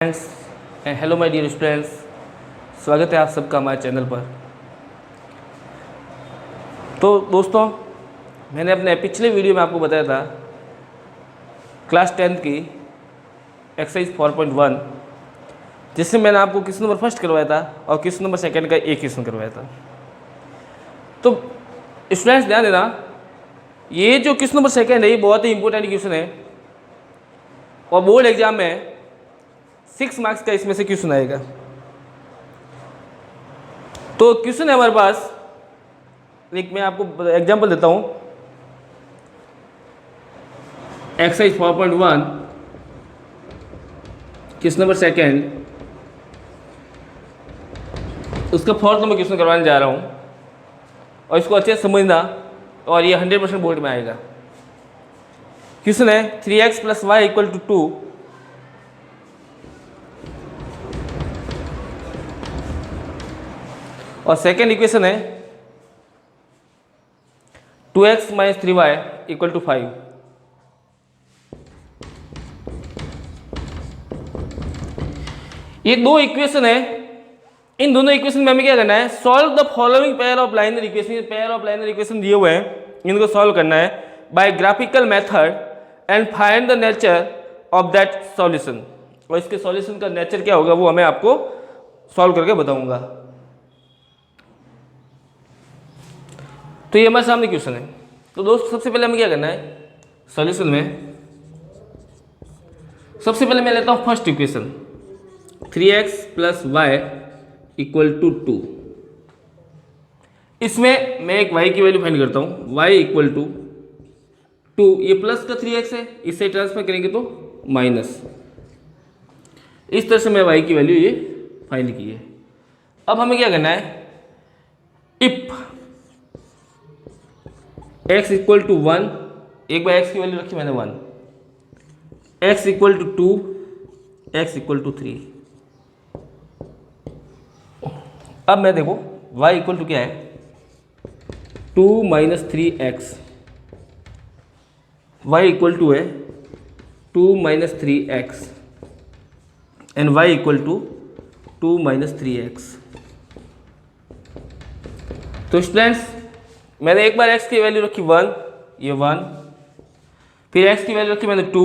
Friends hello my dear students, स्वागत है आप सबका हमारे चैनल पर। तो दोस्तों, मैंने अपने पिछले वीडियो में आपको बताया था क्लास 10th की एक्सरसाइज 4.1, जिसमें मैंने आपको क्वेश्चन नंबर फर्स्ट करवाया था और क्वेश्चन नंबर सेकंड का एक क्वेश्चन करवाया था। तो स्टूडेंट्स ध्यान देना, ये जो क्वेश्चन नंबर सेकंड है ये बहुत ही इंपॉर्टेंट क्वेश्चन है और बोर्ड एग्जाम में 6 मार्क्स का इसमें से क्वेश्चन आएगा। तो क्वेश्चन है हमारे पास, एक मैं आपको एग्जांपल देता हूं। एक्सरसाइज 4.1 क्वेश्चन नंबर सेकंड, उसका 4th नंबर क्वेश्चन करवाने जा रहा हूं और इसको अच्छे से समझना और ये 100% बोर्ड में आएगा। क्वेश्चन है 3x + y = 2 और सेकेंड इक्वेशन है 2x - 3y = 5। ये दो इक्वेशन है, इन दोनों इक्वेशन में हमें क्या करना है? Solve the following pair of linear equation. Pair of linear equation दिए हुए हैं, इनको सॉल्व करना है by graphical method and find the nature of that solution. और इसके सॉल्यूशन का नेचर क्या होगा वो हमें आपको सॉल्व करके बताऊंगा। तो ये हमारे सामने क्वेश्चन है। तो दोस्त सबसे पहले हमें क्या करना है? सॉल्यूशन में सबसे पहले मैं लेता हूं फर्स्ट इक्वेशन 3x + y = 2। इसमें मैं एक y की वैल्यू फाइंड करता हूं, y = 2। ये प्लस का 3x है, इससे ट्रांसफर करेंगे तो माइनस। इस तरह से मैं y की वैल्यू ये फाइंड की है। अब हमें क्या करना है? इफ x = 1, एक बार x की वैल्यू रखी मैंने 1, x = 2, x = 3। अब मैं देखो y = क्या है? 2 - 3x। y = है 2 - 3x एंड y = 2 - 3x। तो स्टूडेंट्स, मैंने एक बार x की वैल्यू रखी 1, ये 1, फिर x की वैल्यू रखी मैंने 2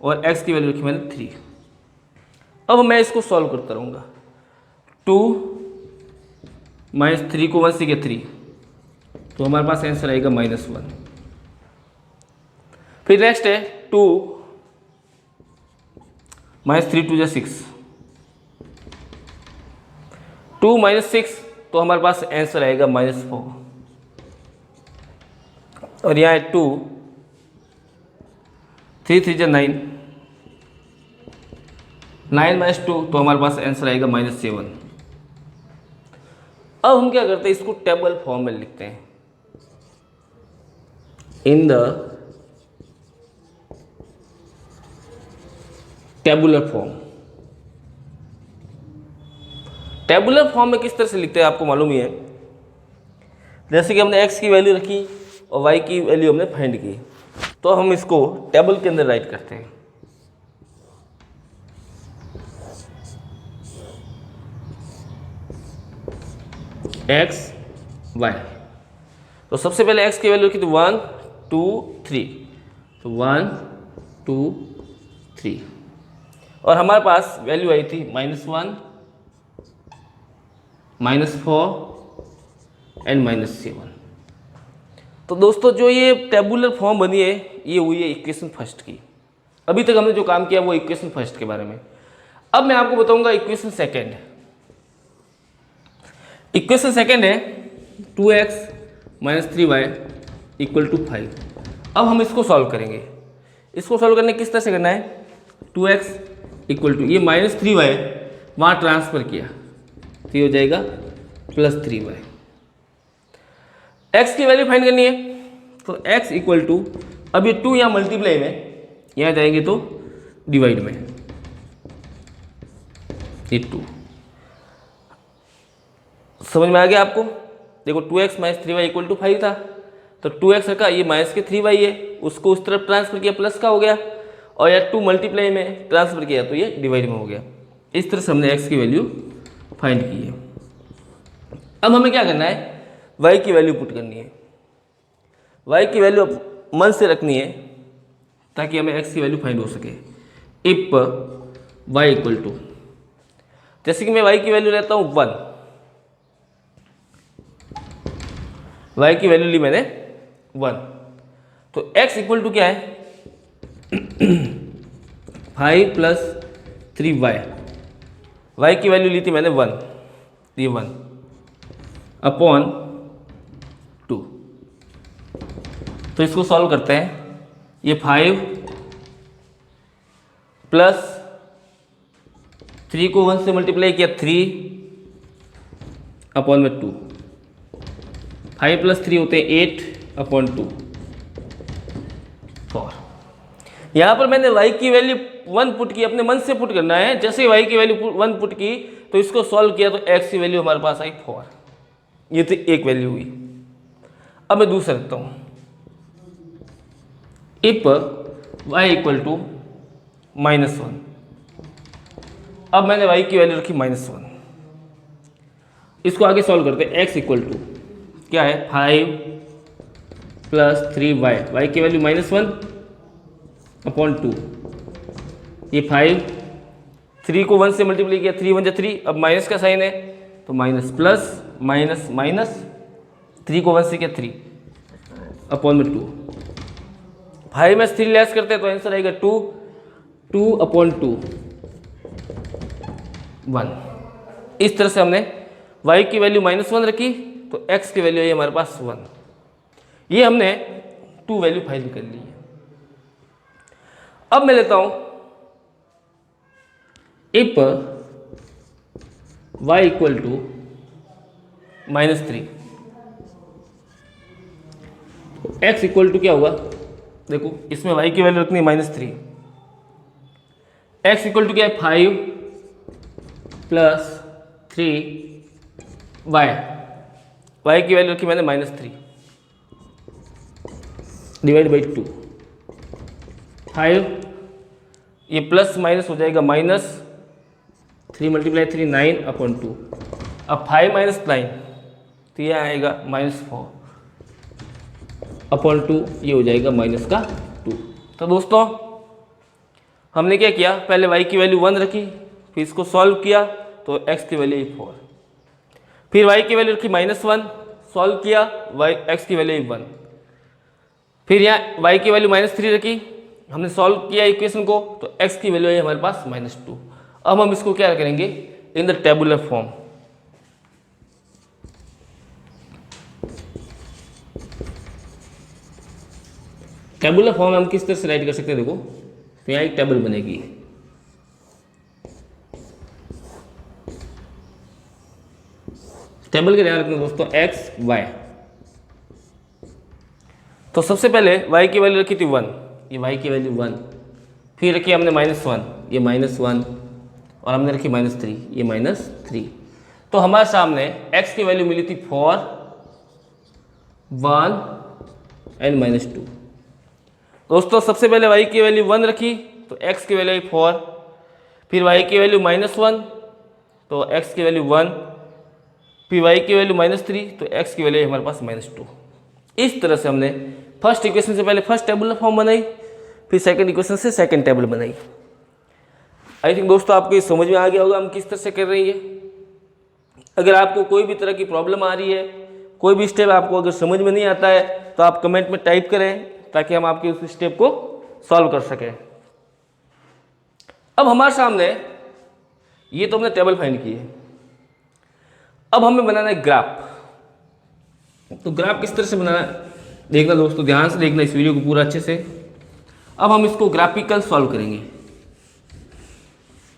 और x की वैल्यू रखी मैंने 3। अब मैं इसको सॉल्व करता रहूँगा। 2 - 3 को 1 से 3, तो हमारे पास आंसर आएगा -1। फिर नेक्स्ट है 2 - 3 2 = 6, 2 - 6, तो हमारे पास आंसर आएगा -4। और यहाँ है 2 3 3 = 9, 9 - 2, तो हमारे पास आंसर आएगा -7। अब हम क्या करते हैं? इसको टेबल फॉर्म में लिखते हैं। In the tabular form. Tabular form में किस तरह से लिखते हैं आपको मालूम ही है। जैसे कि हमने x की वैल्यू रखी और y की वैल्यू हमने फाइंड की, तो हम इसको टेबल के अंदर राइट करते हैं। x y, तो सबसे पहले x की वैल्यू रखी तो 1 2 3, तो 1 2 3 और हमारे पास वैल्यू आई थी -1 -4 एंड -7। तो दोस्तों, जो ये टेबुलर फॉर्म बनी है ये हुई है इक्वेशन फर्स्ट की। अभी तक हमने जो काम किया वो इक्वेशन फर्स्ट के बारे में। अब मैं आपको बताऊंगा इक्वेशन सेकंड। इक्वेशन सेकंड है 2x - 3y = 5। अब हम इसको सॉल्व करेंगे। इसको सॉल्व करने किस तरह से करना है? 2x = ये -3y वहाँ ट्रांसफर किया तो ये हो जाएगा +3y। x की वैल्यू फाइंड करनी है, तो x = अब ये 2 यहाँ मल्टीप्लाई में, यहाँ जाएंगे तो डिवाइड में, ये 2। समझ में आ गया आपको? देखो 2x - 3y = 5 था, तो 2x रखा, ये -3y है, उसको उस तरफ ट्रांसफर किया, प्लस का हो गया और या 2 मल्टीप्लाई में ट्रांसफर किया तो ये डिवाइड में हो गया। इस तरह से हमने x की वैल्यू फाइंड की है। अब हमें क्या करना है, y की वैल्यू पुट करनी है। y की वैल्यू मन से रखनी है ताकि हमें x की वैल्यू फाइंड हो सके। इफ y इक्वल टू, जैसे कि मैं y की वैल्यू लेता हूँ 1, y की वैल्यू ली मैंने 1, तो x इक्वल टू क्या है 5 प्लस 3y, y की वैल्यू ली थी मैंने 1, ये 1 अपॉन 2। तो इसको सॉल्व करते हैं। ये 5 प्लस 3 को 1 से मल्टीप्लाई किया 3 अपॉन में 2, 5 प्लस 3 होते हैं 8 अपॉन 2 4। यहाँ पर मैंने y की वैल्यू 1 पुट की, अपने मन से पुट करना है। जैसे ही y की वैल्यू 1 पुट की तो इसको सॉल्व किया तो x की वैल्यू हमारे पास आई 4। ये तो एक वैल्यू हुई। अब मैं दूसरा रखता हूँ। इफ y इक्वल टू -1, अब मैंने y की वैल्यू रखी -1। इसको आगे सॉल्व करते हैं। x इक्वल टू क्या है 5 प्लस 3y, y की वैल्यू -1 अपॉन 2, ये 5, 3 को 1 से मल्टीप्लाई किया 3 1 3, अब माइनस का साइन है तो माइनस प्लस माइनस माइनस, 3 को 1 से किया 3 अपॉन में 2, 5 में 3 लेस करते हैं तो आंसर आएगा 2, 2 अपॉन 2 1। इस तरह से हमने y की वैल्यू -1 रखी तो x की वैल्यू है हमारे पास 1। ये हमने 2 वैल्यू फाइंड कर ली है। अब मैं लेता हूं if y equal to -3, x equal to क्या होगा, देखो इसमें y की वैल्यू रखनी है -3, x इक्वल टू क्या है 5 प्लस 3y, y की वैल्यू रखी मैंने -3 डिवाइड बाई 2, 5, ये प्लस माइनस हो जाएगा माइनस, 3 मल्टीप्लाई 3 9 अपॉन 2, अब 5 माइनस 9 तो ये आएगा -4 अपॉन 2, ये हो जाएगा माइनस का 2। तो दोस्तों हमने क्या किया, पहले y की वैल्यू 1 रखी, फिर इसको सॉल्व किया तो x की वैल्यू 4, फिर y की वैल्यू रखी -1, सॉल्व किया x की वैल्यू 1, फिर यहाँ y की वैल्यू -3 रखी, हमने सॉल्व किया इक्वेशन को तो x की वैल्यू है हमारे पास -2। अब हम इसको क्या करेंगे in the tabular form. Tabular form हम किस तरह से राइट कर सकते हैं, देखो तो यहाँ एक टेबल बनेगी। टेबल के ध्यान रखना दोस्तों x y। तो सबसे पहले y की वैल्यू रखी थी 1, ये y की वैल्यू 1, फिर रखी हमने -1, ये -1, और हमने रखी -3, ये -3। तो हमारे सामने x की वैल्यू मिली थी 4, 1 एंड -2। दोस्तों सबसे पहले y की वैल्यू 1 रखी तो x की वैल्यू 4, फिर y की वैल्यू -1 तो x की वैल्यू 1, फिर y की वैल्यू -3 तो x की वैल्यू हमारे पास -2। इस तरह से हमने फर्स्ट इक्वेशन से पहले फर्स्ट टेबुलर फॉर्म बनाई, फिर सेकंड इक्वेशन से सेकंड टेबल बनाई। आई थिंक दोस्तों आपको समझ में आ गया होगा हम किस तरह से कर रही है। अगर आपको कोई भी तरह की प्रॉब्लम आ रही है, कोई भी स्टेप आपको अगर समझ में नहीं आता है तो आप कमेंट में टाइप करें ताकि हम आपके उस स्टेप को सॉल्व कर सकें। अब हमारे सामने ये तो हमने टेबल फाइंड की है, अब हमें बनाना है ग्राफ। तो ग्राफ किस तरह से बनाना है देखना दोस्तों, ध्यान से देखना इस वीडियो को पूरा अच्छे से। अब हम इसको ग्राफिकल सॉल्व करेंगे,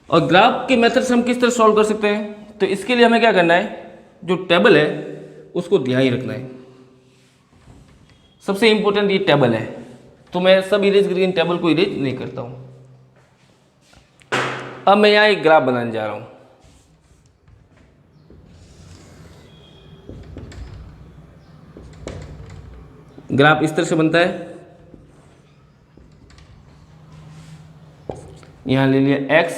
और ग्राफ के मेथड से हम किस तरह सॉल्व कर सकते हैं, तो इसके लिए हमें क्या करना है, जो टेबल है उसको ध्यान ही रखना है। सबसे इंपॉर्टेंट ये टेबल है, तो मैं सब इरेज करके इन टेबल को इरेज नहीं करता हूं। अब मैं यहाँ एक ग्राफ बनाने जा रहा हूं। ग्राफ इस तरह से बनता है। यहाँ ले लिया x,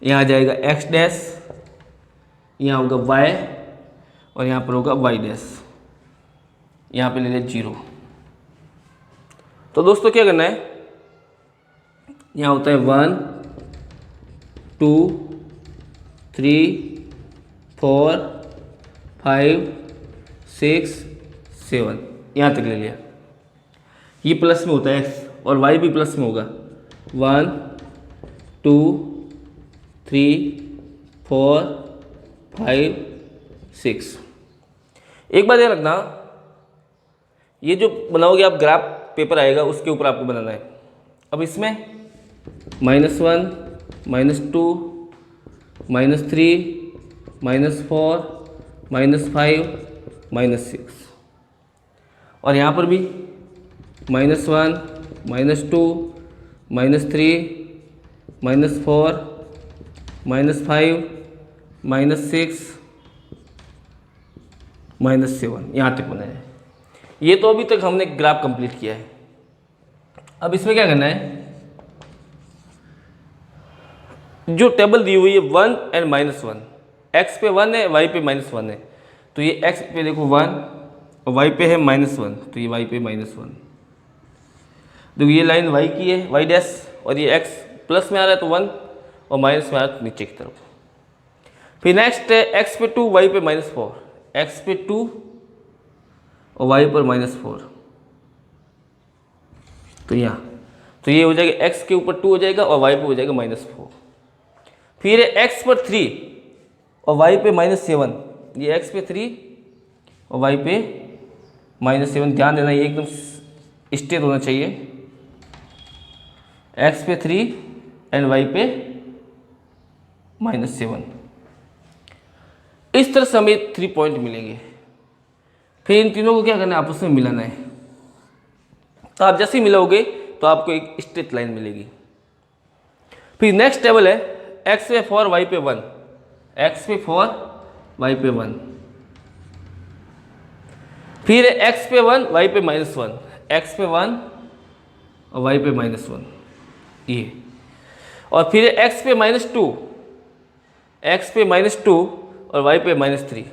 यहाँ आ जाएगा x डैश, यहाँ होगा y और यहाँ पर होगा y डैश, यहाँ पे ले लिया 0। तो दोस्तों क्या करना है, यहाँ होता है 1 2 3 4 5 6 7, यहाँ तक ले लिया। ये प्लस में होता है x और y भी प्लस में होगा 1 2 3 4 5 6। एक बात याद रखना, ये जो बनाओगे आप ग्राफ पेपर आएगा उसके ऊपर आपको बनाना है। अब इसमें -1 -2 -3 -4 -5 -6, और यहाँ पर भी -1 -2 -3 -4 -5 -6 -7, यहाँ तक बनाया है। ये तो अभी तक हमने ग्राफ कंप्लीट किया है। अब इसमें क्या करना है, जो टेबल दी हुई है 1 और -1, x पे 1 है, y पे -1 है, तो ये x पे देखो 1 और y पे है -1, तो ये y पे -1। देखो ये लाइन y की है, y डैश, और ये x प्लस में आ रहा है तो 1 और माइनस में आ रहा है तो नीचे की तरफ। फिर नेक्स्ट है x पे 2, y पे -4, x पे 2 और y पर -4, तो यहाँ, तो ये हो जाएगा x के ऊपर 2 हो जाएगा और y पे हो जाएगा -4। फिर है x पर 3 और y पे -7, ये x पे 3 और y पे -7, ध्यान देना ये एकदम स्ट्रेट होना चाहिए, x पे 3 एंड y पे -7। इस तरह से हमें 3 पॉइंट मिलेंगे। फिर इन तीनों को क्या करना है, आपस में मिलाना है। तो आप जैसे ही मिलाओगे तो आपको एक स्ट्रेट लाइन मिलेगी। फिर नेक्स्ट टेबल है x पे 4 y पे 1, x पे 4 y पे 1। फिर है x पे 1 y पे -1, x पे 1 और y पे -1, ये। और फिर है x पे -2, x पे -2 और y पे -3।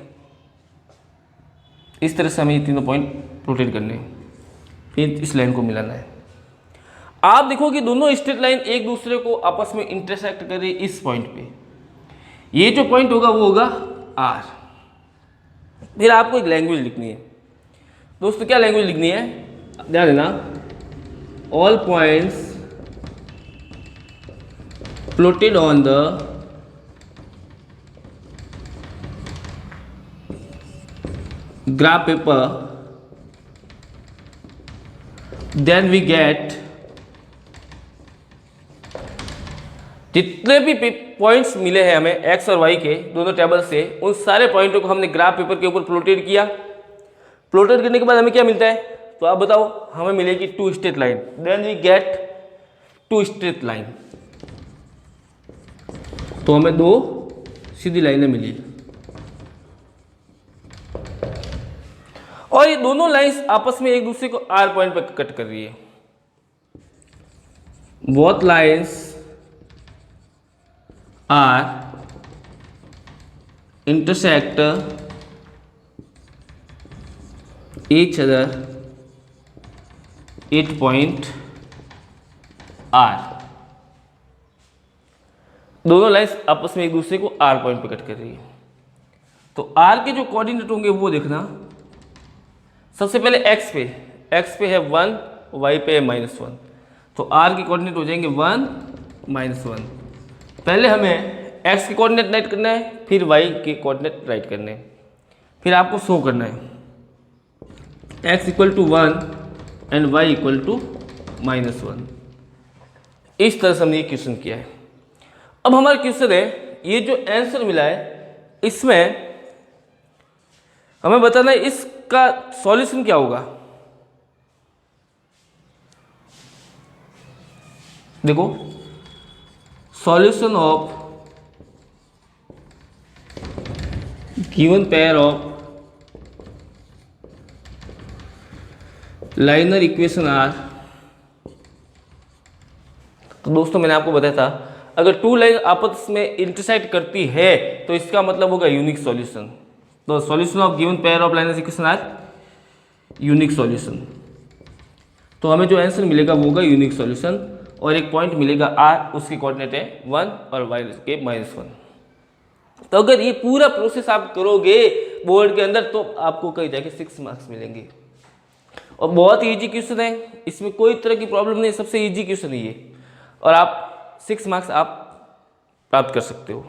इस तरह से हमें ये तीनों पॉइंट रोटेट करने हैं, फिर इस लाइन को मिलाना है। आप देखो कि दोनों स्ट्रेट लाइन एक दूसरे को आपस में इंटरसेक्ट कर रही है इस पॉइंट पे। ये जो पॉइंट होगा वो होगा R। फिर आपको एक लैंग्वेज लिखनी है। दोस्तों क्या लैंग्वेज लिखनी है, ध्यान देना, all points plotted on the graph paper, then we get जितने भी पॉइंट्स मिले हैं हमें x और y के दोनों टेबल से, उन सारे पॉइंटों को हमने ग्राफ पेपर के ऊपर प्लॉटेड किया। प्लॉटेड करने के बाद हमें क्या मिलता है, तो आप बताओ, हमें मिलेगी 2 straight line, then we get 2 straight line. तो हमें 2 सीधी लाइनें मिली और ये दोनों लाइंस आपस में एक दूसरे को R पॉइंट पर कट कर रही है। Both lines are intersect each other at point R। दोनों लाइंस आपस में एक दूसरे को R पॉइंट पे कट कर रही है। तो R के जो कोऑर्डिनेट होंगे वो देखना, सबसे पहले x पे है 1, y पे है -1, तो R के कोऑर्डिनेट हो जाएंगे 1 -1। पहले हमें x के कोऑर्डिनेट राइट करना है, फिर y के कोऑर्डिनेट राइट करने हैं, फिर आपको शो करना है x = 1 एंड y = -1। इस तरह से हमने ये क्वेश्चन किया है। अब हमारा क्वेश्चन है, ये जो आंसर मिला है इसमें हमें बताना है इसका सॉल्यूशन क्या होगा। देखो, solution of given pair of linear equation are तो दोस्तों मैंने आपको बताया था अगर टू लाइन आपस में इंटरसेक्ट करती है तो इसका मतलब होगा यूनिक सॉल्यूशन। तो solution of given pair of linear equation आज यूनिक सॉल्यूशन। तो हमें जो आंसर मिलेगा वो होगा यूनिक सॉल्यूशन और एक पॉइंट मिलेगा आर, उसकी कोऑर्डिनेट है 1 और y के -1। तो अगर ये पूरा प्रोसेस आप करोगे बोर्ड के अंदर तो आपको कहीं जाके 6 मार्क्स मिलेंगे और बहुत इजी क्वेश्चन है, इसमें कोई तरह की प्रॉब्लम नहीं, सबसे इजी क्वेश्चन है ये और आप 6 मार्क्स आप प्राप्त कर सकते हो।